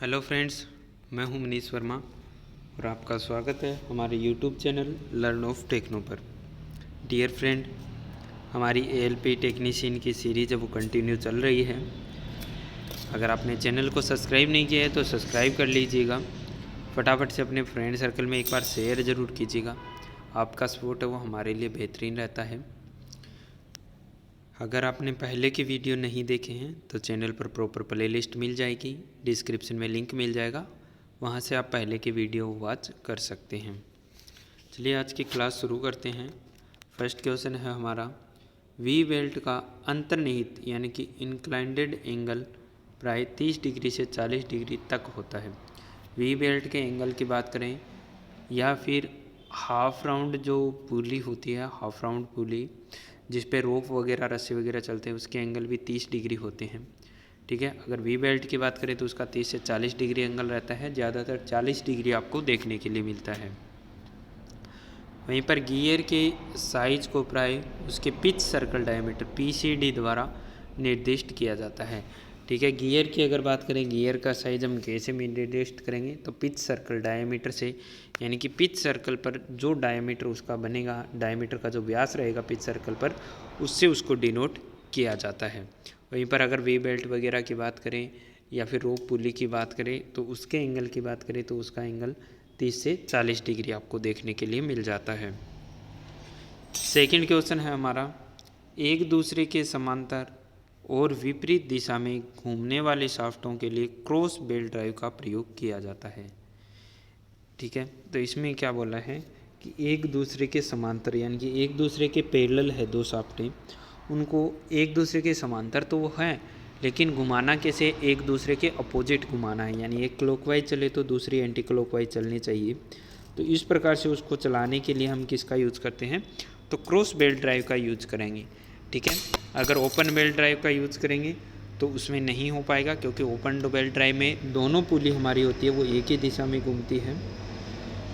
Hello friends, मैं हूं मनीष वर्मा और आपका स्वागत है हमारे YouTube channel learn of techno पर। डियर फ्रेंड, हमारी एएलपी टेक्नीशियन की सीरीज़ वो कंटिन्यू चल रही है। अगर आपने चैनल को सब्सक्राइब नहीं किया है तो सब्सक्राइब कर लीजिएगा। फटाफट से अपने फ्रेंड सर्कल में एक बार शेयर ज़रूर कीजिएगा। आपका सपोर्ट है वो हमारे लिए बेहतरीन रहता है। अगर आपने पहले के वीडियो नहीं देखे हैं तो चैनल पर प्रॉपर प्लेलिस्ट मिल जाएगी, डिस्क्रिप्शन में लिंक मिल जाएगा, वहाँ से आप पहले के वीडियो वॉच कर सकते हैं। चलिए आज की क्लास शुरू करते हैं। फर्स्ट क्वेश्चन है हमारा, वी बेल्ट का अंतर्निहित यानी कि इंक्लाइंडेड एंगल प्राय 30 डिग्री से 40 डिग्री तक होता है। वी बेल्ट के एंगल की बात करें या फिर हाफ राउंड जो पुली होती है, हाफ राउंड पुली जिस पे रोप वगैरह रस्सी वगैरह चलते हैं, उसके एंगल भी 30 डिग्री होते हैं। ठीक है, अगर वी बेल्ट की बात करें तो उसका 30 से 40 डिग्री एंगल रहता है, ज़्यादातर 40 डिग्री आपको देखने के लिए मिलता है। वहीं पर गियर के साइज को प्राय उसके पिच सर्कल डायमीटर PCD द्वारा निर्दिष्ट किया जाता है। ठीक है, गियर की अगर बात करें, गियर का साइज हम कैसे निर्दिष्ट करेंगे तो पिच सर्कल डायमीटर से, यानी कि पिच सर्कल पर जो डायमीटर उसका बनेगा, डायमीटर का जो व्यास रहेगा पिच सर्कल पर, उससे उसको डिनोट किया जाता है। वहीं पर अगर वी बेल्ट वगैरह की बात करें या फिर रोप पुली की बात करें तो उसके एंगल की बात करें तो उसका एंगल 30 से 40 डिग्री आपको देखने के लिए मिल जाता है। सेकंड क्वेश्चन है हमारा, एक दूसरे के समांतर और विपरीत दिशा में घूमने वाले शाफ्टों के लिए क्रॉस बेल्ट ड्राइव का प्रयोग किया जाता है। ठीक है, तो इसमें क्या बोला है कि एक दूसरे के समांतर यानी कि एक दूसरे के पैरेलल है दो शाफ्टें, उनको एक दूसरे के समांतर तो वो हैं, लेकिन घुमाना कैसे, एक दूसरे के अपोजिट घुमाना है, यानी एक क्लॉकवाइज चले तो दूसरी एंटी क्लॉकवाइज चलनी चाहिए। तो इस प्रकार से उसको चलाने के लिए हम किसका यूज़ करते हैं तो क्रॉस बेल्ट ड्राइव का यूज़ करेंगे। ठीक है, अगर ओपन बेल्ट ड्राइव का यूज़ करेंगे तो उसमें नहीं हो पाएगा, क्योंकि ओपन बेल्ट ड्राइव में दोनों पुली हमारी होती है वो एक ही दिशा में घूमती है।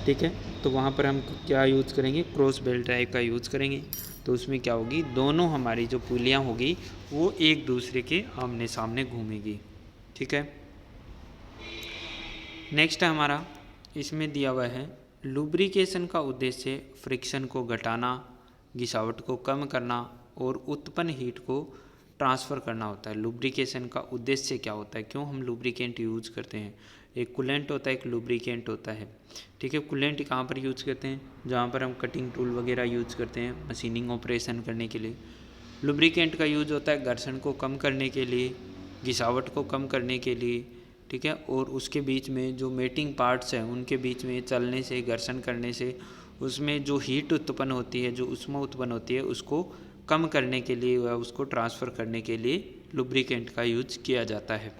ठीक है, तो वहाँ पर हम क्या यूज़ करेंगे, क्रॉस बेल्ट ड्राइव का यूज़ करेंगे। तो उसमें क्या होगी, दोनों हमारी जो पुलियाँ होगी वो एक दूसरे के आमने सामने घूमेगी। ठीक है, नेक्स्ट है हमारा, इसमें दिया हुआ है लुब्रिकेशन का उद्देश्य फ्रिक्शन को घटाना, घिसावट को कम करना और उत्पन्न हीट को ट्रांसफ़र करना होता है। लुब्रिकेशन का उद्देश्य क्या होता है, क्यों हम लुब्रिकेंट यूज़ करते हैं। एक कूलेंट होता है, एक लुब्रिकेंट होता है। ठीक है, कूलेंट कहाँ पर यूज़ करते हैं, जहाँ पर हम कटिंग टूल वगैरह यूज़ करते हैं मशीनिंग ऑपरेशन करने के लिए। लुब्रिकेंट का यूज़ होता है घर्षण को कम करने के लिए, घिसावट को कम करने के लिए। ठीक है, और उसके बीच में जो मेटिंग पार्ट्स हैं उनके बीच में चलने से, घर्षण करने से उसमें जो हीट उत्पन्न होती है, जो ऊष्मा उत्पन्न होती है, उसको कम करने के लिए या उसको ट्रांसफ़र करने के लिए लुब्रिकेंट का यूज किया जाता है।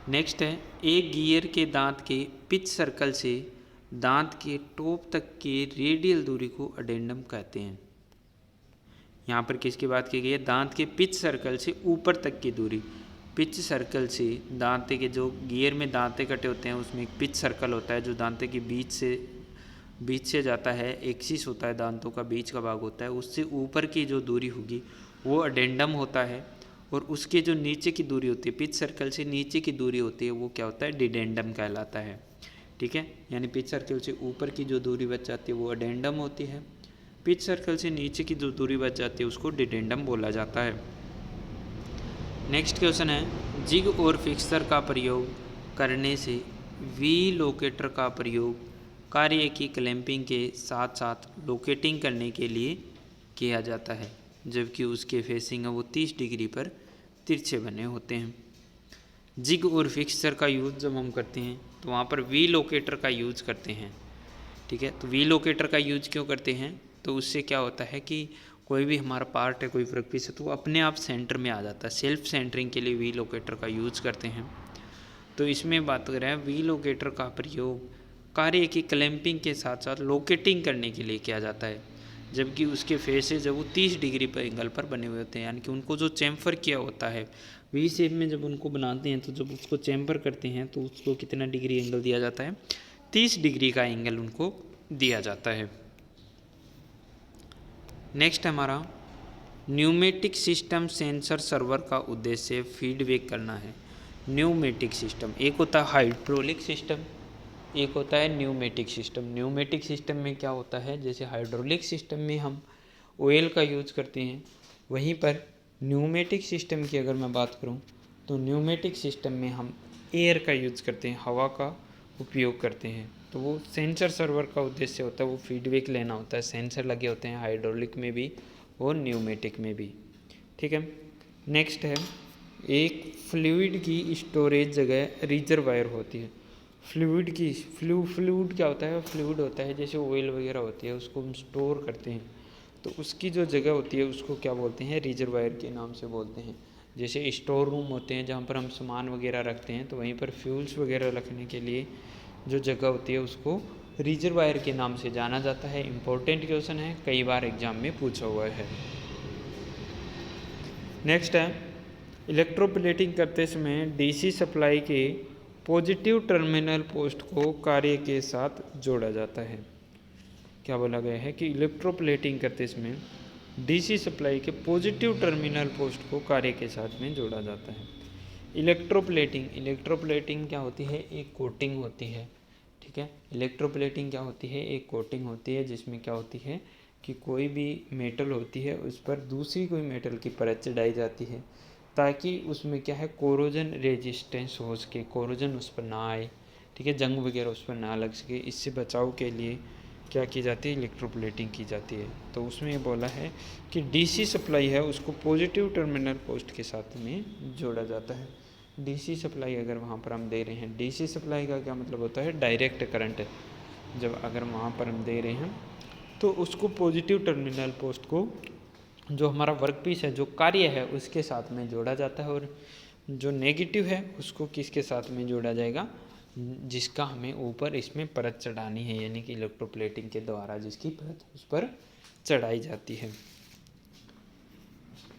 नेक्स्ट है, एक गियर के दांत के पिच सर्कल से दांत के टॉप तक के रेडियल दूरी को अडेंडम कहते हैं। यहाँ पर किसकी बात की गई है, दांत के पिच सर्कल से ऊपर तक की दूरी। पिच सर्कल से दांते के जो गियर में दांते कटे होते हैं उसमें एक पिच सर्कल होता है जो दांते के बीच से जाता है, एक्सिस होता है, दांतों का बीच का भाग होता है, उससे ऊपर की जो दूरी होगी वो अडेंडम होता है। और उसके जो नीचे की दूरी होती है, पिच सर्कल से नीचे की दूरी होती है, वो क्या होता है, डिडेंडम कहलाता है। ठीक है, यानी पिच सर्कल से ऊपर की जो दूरी बच जाती है वो अडेंडम होती है, पिच सर्कल से नीचे की जो दूरी बच जाती है उसको डिडेंडम बोला जाता है। नेक्स्ट क्वेश्चन है, जिग और फिक्सर का प्रयोग करने से वी लोकेटर का प्रयोग कार्य की क्लैंपिंग के साथ साथ लोकेटिंग करने के लिए किया जाता है, जबकि उसके फेसिंग है वो 30 डिग्री पर तिरछे बने होते हैं। जिग और फिक्सर का यूज़ जब हम करते हैं तो वहाँ पर वी लोकेटर का यूज़ करते हैं। ठीक है, तो वी लोकेटर का यूज क्यों करते हैं, तो उससे क्या होता है कि कोई भी हमारा पार्ट है, कोई वर्क पीस है, तो वो अपने आप सेंटर में आ जाता है। सेल्फ सेंटरिंग के लिए वी लोकेटर का यूज करते हैं। तो इसमें बात कर रहे हैं, वी लोकेटर का प्रयोग कार्य की क्लैंपिंग के साथ साथ लोकेटिंग करने के लिए किया जाता है, जबकि उसके फेसेज है वो 30 डिग्री पर एंगल पर बने हुए होते हैं। यानी कि उनको जो चैम्फर किया होता है वी शेप में, जब उनको बनाते हैं तो जब उसको चैम्फर करते हैं तो उसको कितना डिग्री एंगल दिया जाता है, 30 डिग्री का एंगल उनको दिया जाता है। नेक्स्ट हमारा, न्यूमेटिक सिस्टम सेंसर सर्वर का उद्देश्य फीडबैक करना है। न्यूमेटिक सिस्टम, एक होता है हाइड्रोलिक सिस्टम, एक होता है न्यूमेटिक सिस्टम। न्यूमेटिक सिस्टम में क्या होता है, जैसे हाइड्रोलिक सिस्टम में हम ऑयल का यूज करते हैं, वहीं पर न्यूमेटिक सिस्टम की अगर मैं बात करूं तो न्यूमेटिक सिस्टम में हम एयर का यूज करते हैं, हवा का उपयोग करते हैं। तो वो सेंसर सर्वर का उद्देश्य होता है, वो फीडबैक लेना होता है। सेंसर लगे होते हैं हाइड्रोलिक में भी और न्यूमेटिक में भी। ठीक है, नेक्स्ट है एक फ्लूइड की स्टोरेज जगह रिजर्वायर होती है। फ्लूइड की फ्लूइड क्या होता है, फ्लूइड होता है जैसे ऑयल वगैरह होती है, उसको हम स्टोर करते हैं, तो उसकी जो जगह होती है उसको क्या बोलते हैं, रिजर्वायर के नाम से बोलते हैं। जैसे स्टोर रूम होते हैं जहाँ पर हम सामान वगैरह रखते हैं, तो वहीं पर फ्यूल्स वगैरह रखने के लिए जो जगह होती है उसको रिजर्वायर के नाम से जाना जाता है। इम्पोर्टेंट क्वेश्चन है, कई बार एग्जाम में पूछा हुआ है। नेक्स्ट है इलेक्ट्रोप्लेटिंग करते समय डीसी सप्लाई के पॉजिटिव टर्मिनल पोस्ट को कार्य के साथ जोड़ा जाता है। क्या बोला गया है कि इलेक्ट्रोप्लेटिंग करते समय डीसी सप्लाई के पॉजिटिव टर्मिनल पोस्ट को कार्य के साथ में जोड़ा जाता है। इलेक्ट्रोप्लेटिंग क्या होती है, एक कोटिंग होती है। ठीक है, इलेक्ट्रोप्लेटिंग क्या होती है, एक कोटिंग होती है जिसमें क्या होती है कि कोई भी मेटल होती है उस पर दूसरी कोई मेटल की परत चढ़ाई जाती है, ताकि उसमें क्या है कोरोजन रेजिस्टेंस हो सके, कोरोजन उस पर ना आए। ठीक है, जंग वगैरह उस पर ना लग सके, इससे बचाव के लिए क्या की जाती है, इलेक्ट्रोप्लेटिंग की जाती है। तो उसमें ये बोला है कि डीसी सप्लाई है उसको पॉजिटिव टर्मिनल पोस्ट के साथ में जोड़ा जाता है। डीसी सप्लाई अगर वहाँ पर हम दे रहे हैं, डीसी सप्लाई का क्या मतलब होता है, डायरेक्ट करंट। जब अगर वहाँ पर हम दे रहे हैं तो उसको पॉजिटिव टर्मिनल पोस्ट को जो हमारा वर्क पीस है, जो कार्य है, उसके साथ में जोड़ा जाता है, और जो नेगेटिव है उसको किसके साथ में जोड़ा जाएगा, जिसका हमें ऊपर इसमें परत चढ़ानी है, यानी कि इलेक्ट्रोप्लेटिंग के द्वारा जिसकी परत उस पर चढ़ाई जाती है।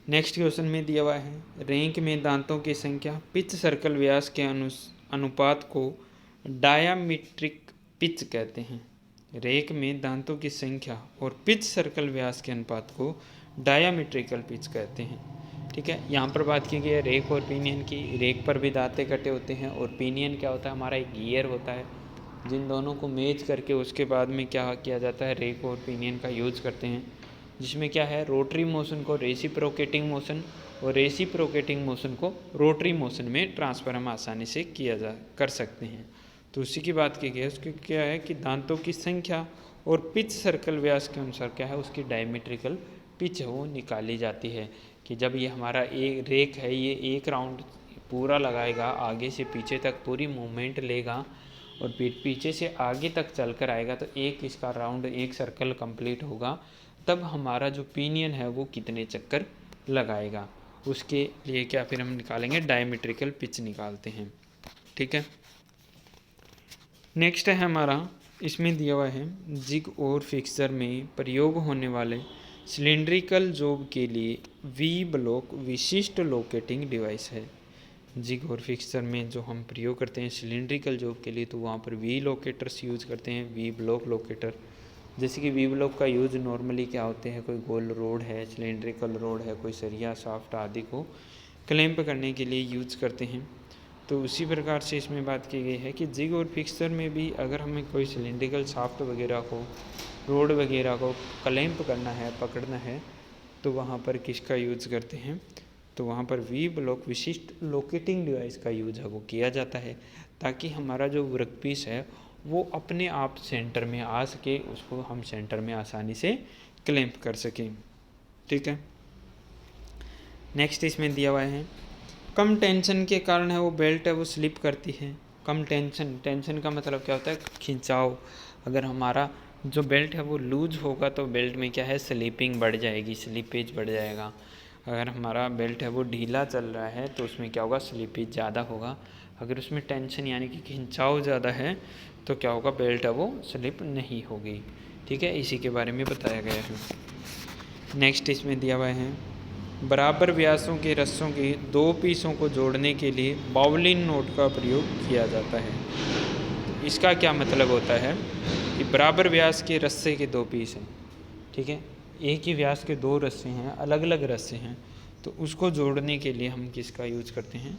नेक्स्ट क्वेश्चन में दिया हुआ है रैंक में दांतों की संख्या पिच सर्कल व्यास के अनुपात को डायामीट्रिक पिच कहते हैं। रेक में दांतों की संख्या और पिच सर्कल व्यास के अनुपात को डायामीट्रिकल पिच कहते हैं। ठीक है, यहाँ पर बात की गई है रेक और पिनियन की। रेक पर भी दांत कटे होते हैं, और पिनियन क्या होता है, हमारा एक गियर होता है। जिन दोनों को मेज करके उसके बाद में क्या किया जाता है, रेक और पिनियन का यूज करते हैं, जिसमें क्या है रोटरी मोशन को रेसिप्रोकेटिंग मोशन और रेसिप्रोकेटिंग मोशन को रोटरी मोशन में ट्रांसफर हम आसानी से कर सकते हैं। तो उसी की बात की गई है। उसकी क्या है कि दांतों की संख्या और पिच सर्कल व्यास के अनुसार क्या है उसकी डायमेट्रिकल पिच है वो निकाली जाती है। कि जब ये हमारा एक रेक है, ये एक राउंड पूरा लगाएगा, आगे से पीछे तक पूरी मूवमेंट लेगा और पीछे से आगे तक चल कर आएगा, तो एक इसका राउंड, एक सर्कल कंप्लीट होगा, तब हमारा जो पिनियन है वो कितने चक्कर लगाएगा, उसके लिए क्या फिर हम निकालेंगे, डायमेट्रिकल पिच निकालते हैं। ठीक है, नेक्स्ट है हमारा, इसमें दिया हुआ है जिग और फिक्सर में प्रयोग होने वाले सिलिंड्रिकल जॉब के लिए वी ब्लॉक विशिष्ट लोकेटिंग डिवाइस है। जिग और फिक्सर में जो हम प्रयोग करते हैं सिलिंड्रिकल जॉब के लिए, तो वहाँ पर वी लोकेटर्स यूज करते हैं, वी ब्लॉक लोकेटर। जैसे कि वी ब्लॉक का यूज नॉर्मली क्या होते हैं, कोई गोल रोड है, सिलिंड्रिकल रोड है, कोई सरिया शाफ्ट आदि को क्लैंप करने के लिए यूज करते हैं। तो उसी प्रकार से इसमें बात की गई है कि जिग और फिक्सर में भी अगर हमें कोई सिलिंड्रिकल शाफ्ट वगैरह को, रोड वगैरह को क्लैंप करना है, पकड़ना है, तो वहाँ पर किसका यूज करते हैं, तो वहाँ पर वी ब्लॉक विशिष्ट लोकेटिंग डिवाइस का यूज है वो किया जाता है, ताकि हमारा जो वर्क पीस है वो अपने आप सेंटर में आ सके, उसको हम सेंटर में आसानी से क्लैंप कर सकें। ठीक है, नेक्स्ट इसमें दिया हुआ है कम टेंशन के कारण है वो बेल्ट है वो स्लिप करती है। कम टेंशन का मतलब क्या होता है, खिंचाव। अगर हमारा जो बेल्ट है वो लूज होगा तो बेल्ट में क्या है, स्लिपिंग बढ़ जाएगी, स्लिपेज बढ़ जाएगा। अगर हमारा बेल्ट है वो ढीला चल रहा है तो उसमें क्या होगा, स्लिपेज ज़्यादा होगा। अगर उसमें टेंशन यानी कि खिंचाव ज़्यादा है तो क्या होगा, बेल्ट है वो स्लिप नहीं होगी। ठीक है, इसी के बारे में बताया गया है। नेक्स्ट इसमें दिया हुआ है बराबर व्यासों के रस्सों के दो पीसों को जोड़ने के लिए बाउलिन नोट का प्रयोग किया जाता है। इसका क्या मतलब होता है कि बराबर व्यास के रस्से के दो पीस हैं, ठीक है, एक ही व्यास के दो रस्से हैं, अलग अलग रस्से हैं, तो उसको जोड़ने के लिए हम किसका यूज करते हैं,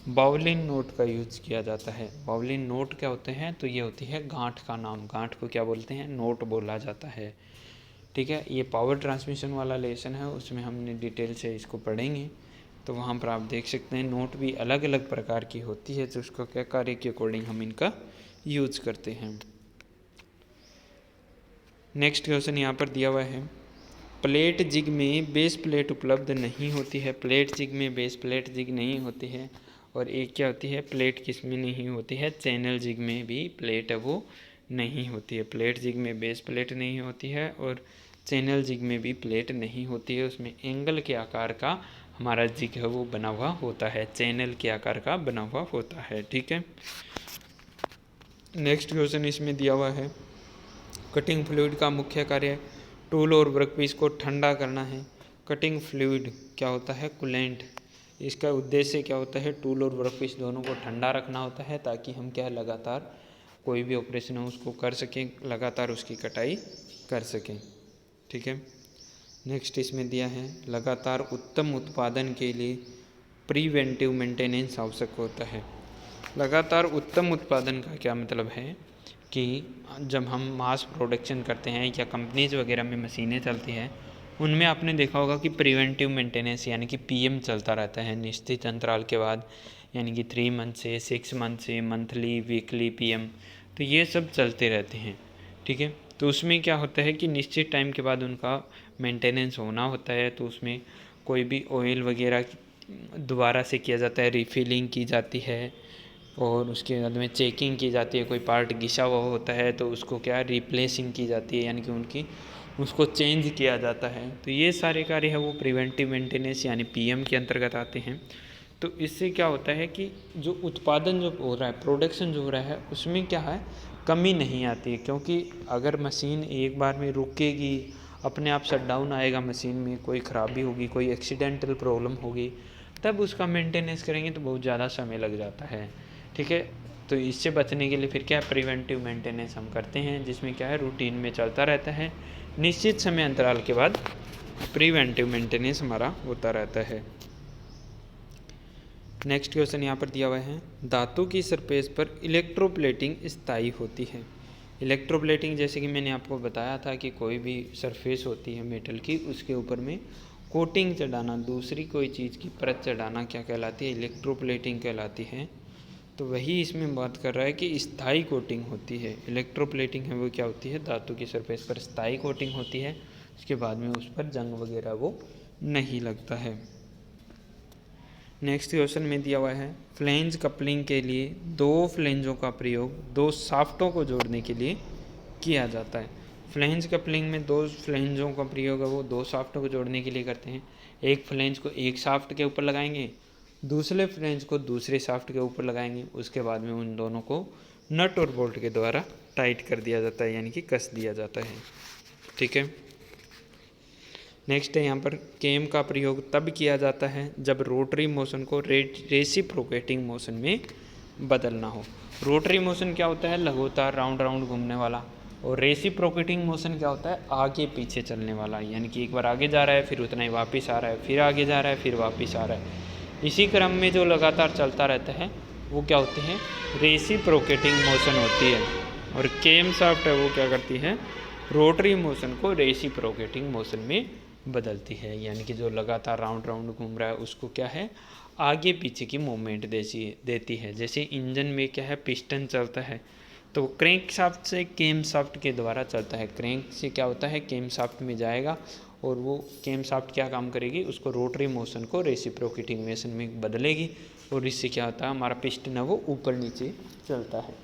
बाउलिन नोट का यूज किया जाता है। बाउलिन नोट क्या होते हैं, तो ये होती है गांठ का नाम। गांठ को क्या बोलते हैं, नोट बोला जाता है। ठीक है, ये पावर ट्रांसमिशन वाला लेसन है, उसमें हमने डिटेल से इसको पढ़ेंगे, तो वहाँ पर आप देख सकते हैं नोट भी अलग अलग प्रकार की होती है, तो उसका क्या कार्य के अकॉर्डिंग हम इनका यूज करते हैं। नेक्स्ट क्वेश्चन यहाँ पर दिया हुआ है, प्लेट जिग में बेस प्लेट उपलब्ध नहीं होती है। प्लेट जिग में बेस प्लेट जिग नहीं होती है। और एक क्या होती है, प्लेट किस में नहीं होती है, चैनल जिग में भी प्लेट है वो नहीं होती है। प्लेट जिग में बेस प्लेट नहीं होती है और चैनल जिग में भी प्लेट नहीं होती है। उसमें एंगल के आकार का हमारा जिग है वो बना हुआ होता है, चैनल के आकार का बना हुआ होता है। ठीक है, नेक्स्ट क्वेश्चन इसमें दिया हुआ है, कटिंग फ्लूइड का मुख्य कार्य टूल और वर्कपीस को ठंडा करना है। कटिंग फ्लूइड क्या होता है, कूलेंट। इसका उद्देश्य क्या होता है, टूल और वर्कपीस दोनों को ठंडा रखना होता है, ताकि हम क्या लगातार कोई भी ऑपरेशन हो उसको कर सकें, लगातार उसकी कटाई कर सकें। ठीक है, नेक्स्ट इसमें दिया है, लगातार उत्तम उत्पादन के लिए प्रिवेंटिव मेंटेनेंस आवश्यक होता है। लगातार उत्तम उत्पादन का क्या मतलब है कि जब हम मास प्रोडक्शन करते हैं या कंपनीज वगैरह में मशीनें चलती हैं, उनमें आपने देखा होगा कि प्रिवेंटिव मेंटेनेंस यानी कि पीएम चलता रहता है निश्चित अंतराल के बाद, यानी कि 3 मंथ से 6 मंथ से मंथली वीकली पीएम, तो ये सब चलते रहते हैं। ठीक है, तो उसमें क्या होता है कि निश्चित टाइम के बाद उनका मेंटेनेंस होना होता है, तो उसमें कोई भी ऑयल वगैरह दोबारा से किया जाता है, रिफिलिंग की जाती है और उसके बाद में चेकिंग की जाती है। कोई पार्ट घिसा हुआ होता है तो उसको क्या रिप्लेसिंग की जाती है, यानी कि उसको चेंज किया जाता है। तो ये सारे कार्य है वो प्रिवेंटिव मेंटेनेंस यानी पीएम के अंतर्गत आते हैं। तो इससे क्या होता है कि जो उत्पादन जो हो रहा है, प्रोडक्शन जो हो रहा है, उसमें क्या है, कमी नहीं आती है। क्योंकि अगर मशीन एक बार में रुकेगी, अपने आप शट डाउन आएगा, मशीन में कोई ख़राबी होगी, कोई एक्सीडेंटल प्रॉब्लम होगी, तब उसका मेंटेनेंस करेंगे तो बहुत ज़्यादा समय लग जाता है। ठीक है, तो इससे बचने के लिए फिर क्या है, प्रिवेंटिव मेंटेनेंस हम करते हैं, जिसमें क्या है रूटीन में चलता रहता है, निश्चित समय अंतराल के बाद प्रिवेंटिव मेंटेनेंस हमारा होता रहता है। नेक्स्ट क्वेश्चन यहाँ पर दिया हुआ है, धातु की सरफेस पर इलेक्ट्रोप्लेटिंग स्थायी होती है। इलेक्ट्रोप्लेटिंग जैसे कि मैंने आपको बताया था कि कोई भी सरफेस होती है मेटल की, उसके ऊपर में कोटिंग चढ़ाना, दूसरी कोई चीज़ की परत चढ़ाना क्या कहलाती है, इलेक्ट्रोप्लेटिंग कहलाती है। तो वही इसमें बात कर रहा है कि स्थायी कोटिंग होती है। इलेक्ट्रोप्लेटिंग है वो क्या होती है, धातु की सरफेस पर स्थायी कोटिंग होती है, उसके बाद में उस पर जंग वगैरह वो नहीं लगता है। नेक्स्ट क्वेश्चन में दिया हुआ है, फ्लेंज कपलिंग के लिए 2 फ्लेंजों का प्रयोग 2 शाफ्टों को जोड़ने के लिए किया जाता है। फ्लेंज कपलिंग में 2 फ्लेंजों का प्रयोग है वो 2 शाफ्टों को जोड़ने के लिए करते हैं। एक फ्लेंज को एक शाफ्ट के ऊपर लगाएंगे, दूसरे फ्लेंज को दूसरे शाफ्ट के ऊपर लगाएंगे, उसके बाद में उन दोनों को नट और बोल्ट के द्वारा टाइट कर दिया जाता है, यानी कि कस दिया जाता है। ठीक है, नेक्स्ट है यहाँ पर, केम का प्रयोग तब किया जाता है जब रोटरी मोशन को रेसिप्रोकेटिंग मोशन में बदलना हो। रोटरी मोशन क्या होता है, लगातार राउंड राउंड घूमने वाला, और रेसिप्रोकेटिंग मोशन क्या होता है, आगे पीछे चलने वाला, यानी कि एक बार आगे जा रहा है फिर उतना ही वापस आ रहा है, फिर आगे जा रहा है फिर वापस आ रहा है। इसी क्रम में जो लगातार चलता रहता है वो क्या होते हैं, रेसिप्रोकेटिंग मोशन होती है। और केम शाफ्ट है वो क्या करती है, रोटरी मोशन को रेसिप्रोकेटिंग मोशन में बदलती है, यानी कि जो लगातार राउंड राउंड घूम रहा है उसको क्या है, आगे पीछे की मूवमेंट देती है। जैसे इंजन में क्या है, पिस्टन चलता है, तो क्रैंक शाफ्ट से केम शाफ्ट के द्वारा चलता है। क्रैंक से क्या होता है, केम शाफ्ट में जाएगा और वो केम शाफ्ट क्या काम करेगी, उसको रोटरी मोशन को रेसिप्रोकेटिंग मोशन में बदलेगी, और इससे क्या होता है, हमारा पिस्टन है वो ऊपर नीचे चलता है।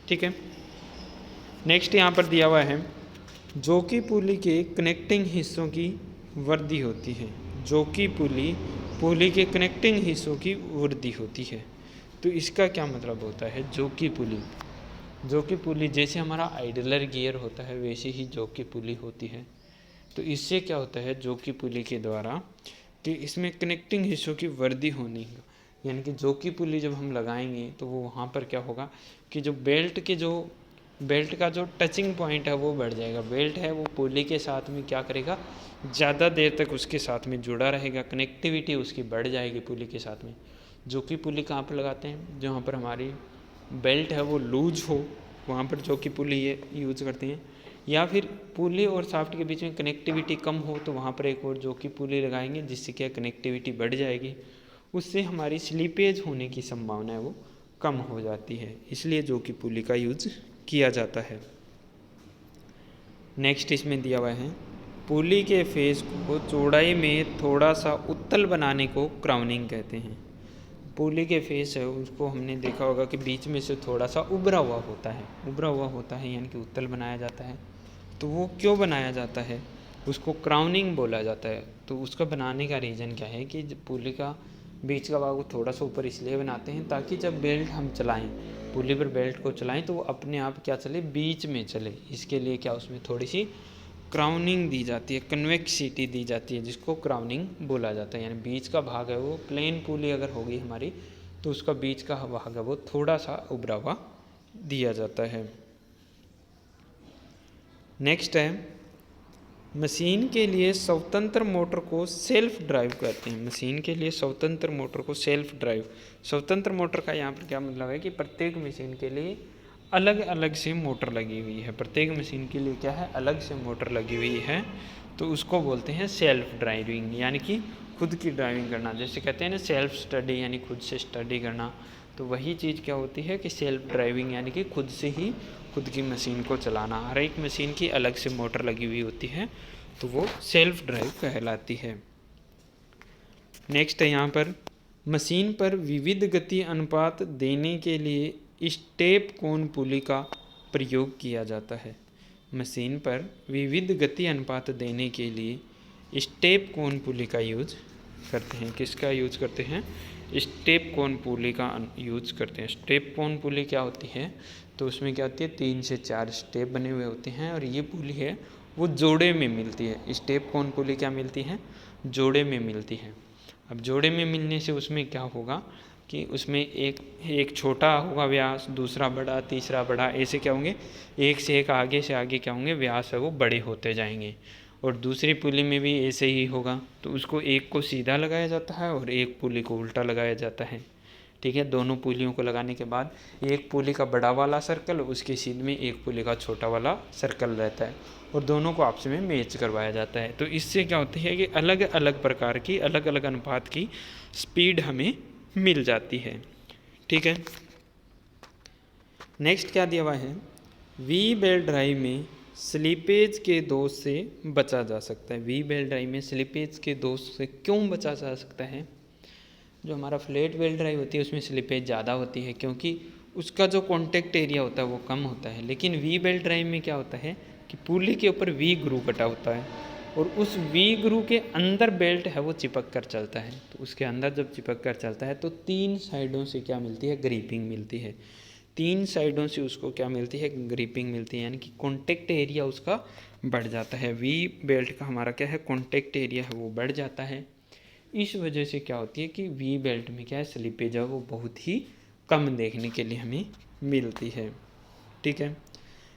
ठीक है, नेक्स्ट यहाँ पर दिया हुआ है, जोकी पुली के कनेक्टिंग हिस्सों की वृद्धि होती है। जोकी पुली के कनेक्टिंग हिस्सों की वृद्धि होती है। तो इसका क्या मतलब होता है, जोकी पुली जैसे हमारा आइडलर गियर होता है वैसे ही जोकी पुली होती है। तो इससे क्या होता है, जोकी पुली के द्वारा कि इसमें कनेक्टिंग हिस्सों की वृद्धि होनी है, यानी कि जोकी पुली जब हम लगाएंगे तो वो वहाँ पर क्या होगा कि जो बेल्ट का जो टचिंग पॉइंट है वो बढ़ जाएगा। बेल्ट है वो पुली के साथ में क्या करेगा, ज़्यादा देर तक उसके साथ में जुड़ा रहेगा, कनेक्टिविटी उसकी बढ़ जाएगी पुली के साथ में। जोकी पुली कहाँ पर लगाते हैं? जहाँ पर हमारी बेल्ट है वो लूज हो, वहाँ पर जोकी पुली ये यूज़ करते हैं। या फिर पुली और शाफ्ट के बीच में कनेक्टिविटी कम हो तो वहाँ पर एक और जोकी पुली लगाएंगे, जिससे क्या कनेक्टिविटी बढ़ जाएगी, उससे हमारी स्लीपेज होने की संभावना है वो कम हो जाती है, इसलिए जोकी पुली का यूज़ किया जाता है। नेक्स्ट इसमें दिया हुआ है, पुली के फेस को चौड़ाई में थोड़ा सा उत्तल बनाने को क्राउनिंग कहते हैं। पुली के फेस है उसको हमने देखा होगा कि बीच में से थोड़ा सा उभरा हुआ होता है यानी कि उत्तल बनाया जाता है। तो वो क्यों बनाया जाता है? उसको क्राउनिंग बोला जाता है। तो उसका बनाने का रीज़न क्या है कि पुली का बीच का भाग वो थोड़ा सा ऊपर इसलिए बनाते हैं ताकि जब बेल्ट हम चलाएं, पुली पर बेल्ट को चलाएं तो वो अपने आप क्या चले, बीच में चले। इसके लिए क्या उसमें थोड़ी सी क्राउनिंग दी जाती है, कन्वेक्सिटी दी जाती है, जिसको क्राउनिंग बोला जाता है। यानी बीच का भाग है वो, प्लेन पुली अगर होगी हमारी तो उसका बीच का भाग है वो थोड़ा सा उभरा हुआ दिया जाता है। नेक्स्ट है, मशीन के लिए स्वतंत्र मोटर को सेल्फ ड्राइव कहते हैं। मशीन के लिए स्वतंत्र मोटर को सेल्फ ड्राइव। स्वतंत्र मोटर का यहाँ पर क्या मतलब है कि प्रत्येक मशीन के लिए अलग अलग से मोटर लगी हुई है। प्रत्येक मशीन के लिए क्या है, अलग से मोटर लगी हुई है, तो उसको बोलते हैं सेल्फ ड्राइविंग, यानी कि खुद की ड्राइविंग करना। जैसे कहते हैं ना सेल्फ स्टडी, यानी खुद से स्टडी करना, तो वही चीज़ क्या होती है कि सेल्फ ड्राइविंग, यानी कि खुद से ही खुद की मशीन को चलाना। हर एक मशीन की अलग से मोटर लगी हुई होती है, तो वो सेल्फ ड्राइव कहलाती है। नेक्स्ट है यहाँ पर, मशीन पर विविध गति अनुपात देने के लिए स्टेप कोन पुली का प्रयोग किया जाता है। मशीन पर विविध गति अनुपात देने के लिए स्टेप कोन पुली का यूज करते हैं। किसका यूज करते हैं? स्टेप कोन पुली का यूज करते हैं। स्टेप कोन पुली क्या होती है? तो उसमें क्या होती है, 3 से 4 स्टेप बने हुए होते हैं और ये पुली है वो जोड़े में मिलती है। स्टेप कोन पुली क्या मिलती है? जोड़े में मिलती है। अब जोड़े में मिलने से उसमें क्या होगा कि उसमें एक छोटा होगा व्यास, दूसरा बड़ा, तीसरा बड़ा, ऐसे क्या होंगे, एक से एक आगे से आगे क्या होंगे, व्यास है वो बड़े होते जाएंगे। और दूसरी पुली में भी ऐसे ही होगा, तो उसको एक को सीधा लगाया जाता है और एक पुली को उल्टा लगाया जाता है। ठीक है, दोनों पुलियों को लगाने के बाद एक पुली का बड़ा वाला सर्कल, उसके सीध में एक पुली का छोटा वाला सर्कल रहता है और दोनों को आपस में मैच करवाया जाता है। तो इससे क्या होती है कि अलग अलग प्रकार की, अलग अलग अनुपात की स्पीड हमें मिल जाती है। ठीक है, नेक्स्ट क्या दिया हुआ है, वी बेल्ट ड्राइव में स्लीपेज के दोष से बचा जा सकता है। वी बेल्ट ड्राइव में स्लीपेज के दोष से क्यों बचा जा सकता है? जो हमारा फ्लैट बेल्ट ड्राइव होती है उसमें स्लिपेज ज़्यादा होती है क्योंकि उसका जो कॉन्टैक्ट एरिया होता है वो कम होता है। लेकिन वी बेल्ट ड्राइव में क्या होता है कि पुली के ऊपर वी ग्रू कटा होता है और उस वी ग्रू के अंदर बेल्ट है वो चिपक कर चलता है। तो उसके अंदर जब चिपक कर चलता है तो 3 साइडों से क्या मिलती है, ग्रिपिंग मिलती है। 3 साइडों से उसको क्या मिलती है, ग्रिपिंग मिलती है, यानी कि कॉन्टैक्ट एरिया उसका बढ़ जाता है। वी बेल्ट का हमारा क्या है, कॉन्टैक्ट एरिया है वो बढ़ जाता है। इस वजह से क्या होती है कि वी बेल्ट में क्या है, स्लिपेज है वो बहुत ही कम देखने के लिए हमें मिलती है। ठीक है,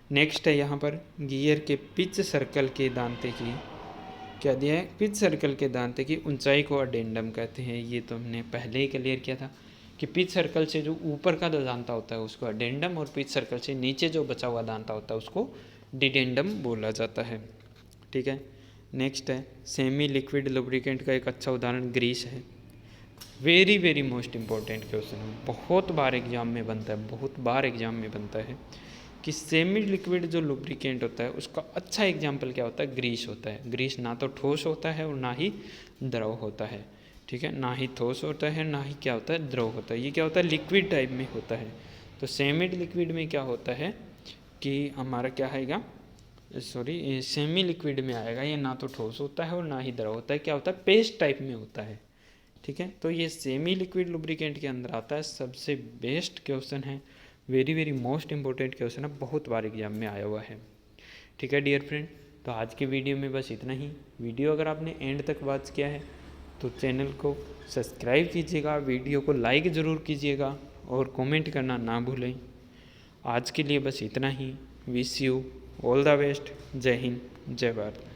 नेक्स्ट है यहाँ पर गियर के पिच सर्कल के दांते की क्या दिया है, पिच सर्कल के दांते की ऊंचाई को अडेंडम कहते हैं। ये तो हमने पहले ही क्लियर किया था कि पिच सर्कल से जो ऊपर का जो दांता होता है उसको अडेंडम और पिच सर्कल से नीचे जो बचा हुआ दांता होता है उसको डिडेंडम बोला जाता है। ठीक है, नेक्स्ट है सेमी लिक्विड लुब्रिकेंट का एक अच्छा उदाहरण ग्रीस है। Very very most important question है, बहुत बार एग्जाम में बनता है, बहुत बार एग्जाम में बनता है कि सेमी लिक्विड जो लुब्रिकेंट होता है उसका अच्छा एग्जाम्पल क्या होता है, ग्रीस होता है। ग्रीस ना तो ठोस होता है और ना ही द्रव होता है। ठीक है, ना ही ठोस होता है ना ही क्या होता है, द्रव होता है। ये क्या होता है, लिक्विड टाइप में होता है। तो सेमी लिक्विड में क्या होता है कि हमारा क्या आएगा, सॉरी सेमी लिक्विड में आएगा, ये ना तो ठोस होता है और ना ही द्रव होता है, क्या होता है, पेस्ट टाइप में होता है। ठीक है, तो ये सेमी लिक्विड लुब्रिकेंट के अंदर आता है। सबसे बेस्ट क्वेश्चन है, very very most important question है, बहुत बार एग्जाम में आया हुआ है। ठीक है डियर फ्रेंड, तो आज की वीडियो में बस इतना ही। वीडियो अगर आपने एंड तक वॉच किया है तो चैनल को सब्सक्राइब कीजिएगा, वीडियो को लाइक ज़रूर कीजिएगा और कमेंट करना ना भूलें। आज के लिए बस इतना ही। Wish you all the best. जय हिंद, जय भारत।